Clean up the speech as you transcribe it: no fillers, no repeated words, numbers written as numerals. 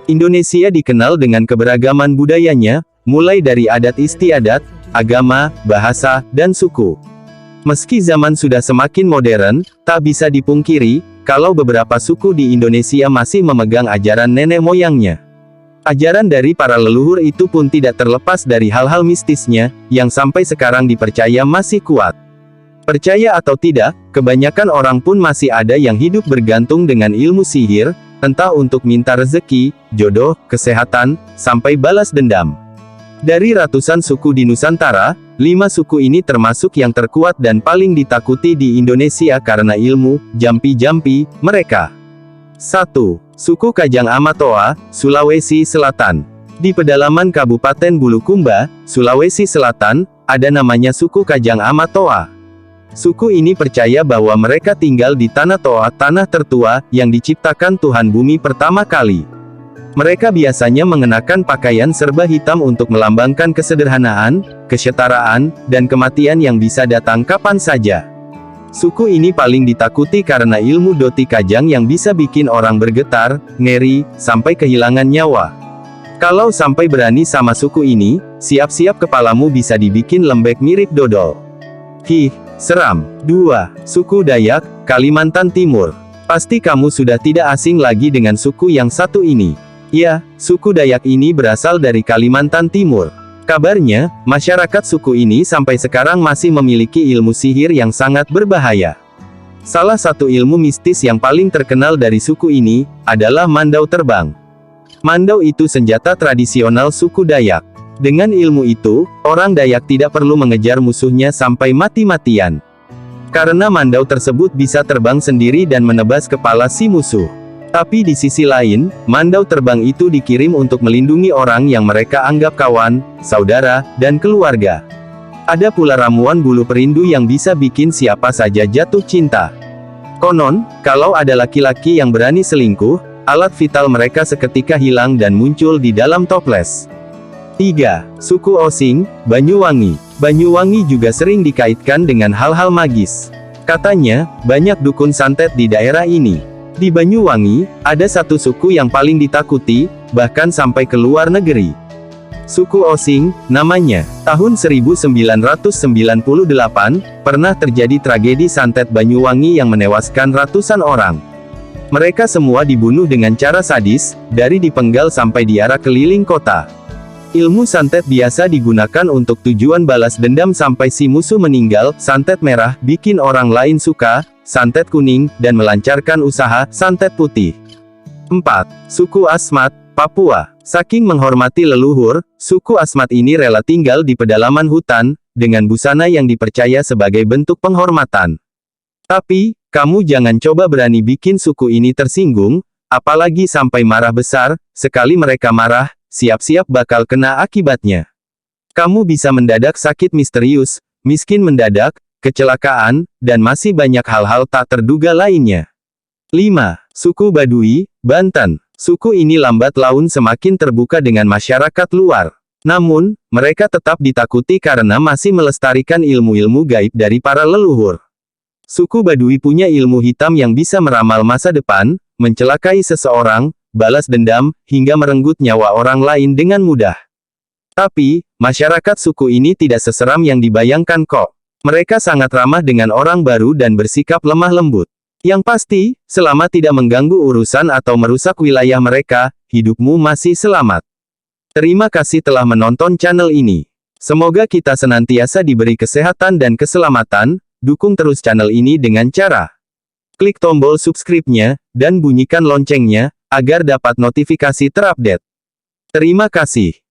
Indonesia dikenal dengan keberagaman budayanya, mulai dari adat istiadat, agama, bahasa, dan suku. Meski zaman sudah semakin modern, tak bisa dipungkiri, kalau beberapa suku di Indonesia masih memegang ajaran nenek moyangnya. Ajaran dari para leluhur itu pun tidak terlepas dari hal-hal mistisnya, yang sampai sekarang dipercaya masih kuat. Percaya atau tidak, kebanyakan orang pun masih ada yang hidup bergantung dengan ilmu sihir, entah untuk minta rezeki, jodoh, kesehatan, sampai balas dendam. Dari ratusan suku di Nusantara, 5 suku ini termasuk yang terkuat dan paling ditakuti di Indonesia karena ilmu jampi-jampi mereka. 1. Suku Kajang Amatoa, Sulawesi Selatan. Di pedalaman Kabupaten Bulukumba, Sulawesi Selatan, ada namanya suku Kajang Amatoa. Suku ini percaya bahwa mereka tinggal di Tanah Toa, tanah tertua, yang diciptakan Tuhan bumi pertama kali. Mereka biasanya mengenakan pakaian serba hitam untuk melambangkan kesederhanaan, kesetaraan, dan kematian yang bisa datang kapan saja. Suku ini paling ditakuti karena ilmu doti kajang yang bisa bikin orang bergetar, ngeri, sampai kehilangan nyawa. Kalau sampai berani sama suku ini, siap-siap kepalamu bisa dibikin lembek mirip dodol. Seram. 2. Suku Dayak, Kalimantan Timur. Pasti kamu sudah tidak asing lagi dengan suku yang satu ini. Ya, suku Dayak ini berasal dari Kalimantan Timur. Kabarnya, masyarakat suku ini sampai sekarang masih memiliki ilmu sihir yang sangat berbahaya. Salah satu ilmu mistis yang paling terkenal dari suku ini, adalah mandau terbang. Mandau itu senjata tradisional suku Dayak. Dengan ilmu itu, orang Dayak tidak perlu mengejar musuhnya sampai mati-matian. Karena mandau tersebut bisa terbang sendiri dan menebas kepala si musuh. Tapi di sisi lain, mandau terbang itu dikirim untuk melindungi orang yang mereka anggap kawan, saudara, dan keluarga. Ada pula ramuan bulu perindu yang bisa bikin siapa saja jatuh cinta. Konon, kalau ada laki-laki yang berani selingkuh, alat vital mereka seketika hilang dan muncul di dalam toples. 3. Suku Osing, Banyuwangi. Banyuwangi juga sering dikaitkan dengan hal-hal magis. Katanya, banyak dukun santet di daerah ini. Di Banyuwangi, ada satu suku yang paling ditakuti, bahkan sampai ke luar negeri. Suku Osing, namanya. Tahun 1998, pernah terjadi tragedi santet Banyuwangi yang menewaskan ratusan orang. Mereka semua dibunuh dengan cara sadis, dari dipenggal sampai diarak keliling kota. Ilmu santet biasa digunakan untuk tujuan balas dendam sampai si musuh meninggal. Santet merah, bikin orang lain suka. Santet kuning, dan melancarkan usaha, santet putih. 4. Suku Asmat, Papua. Saking menghormati leluhur, suku Asmat ini rela tinggal di pedalaman hutan, dengan busana yang dipercaya sebagai bentuk penghormatan. Tapi, kamu jangan coba berani bikin suku ini tersinggung, apalagi sampai marah besar. Sekali mereka marah, siap-siap bakal kena akibatnya. Kamu bisa mendadak sakit misterius, miskin mendadak, kecelakaan, dan masih banyak hal-hal tak terduga lainnya. 5. Suku Baduy, Banten. Suku ini lambat laun semakin terbuka dengan masyarakat luar. Namun, mereka tetap ditakuti karena masih melestarikan ilmu-ilmu gaib dari para leluhur. Suku Baduy punya ilmu hitam yang bisa meramal masa depan, mencelakai seseorang, balas dendam, hingga merenggut nyawa orang lain dengan mudah. Tapi, masyarakat suku ini tidak seseram yang dibayangkan kok. Mereka sangat ramah dengan orang baru dan bersikap lemah lembut. Yang pasti, selama tidak mengganggu urusan atau merusak wilayah mereka, hidupmu masih selamat. Terima kasih telah menonton channel ini. Semoga kita senantiasa diberi kesehatan dan keselamatan. Dukung terus channel ini dengan cara klik tombol subscribe-nya, dan bunyikan loncengnya, agar dapat notifikasi terupdate. Terima kasih.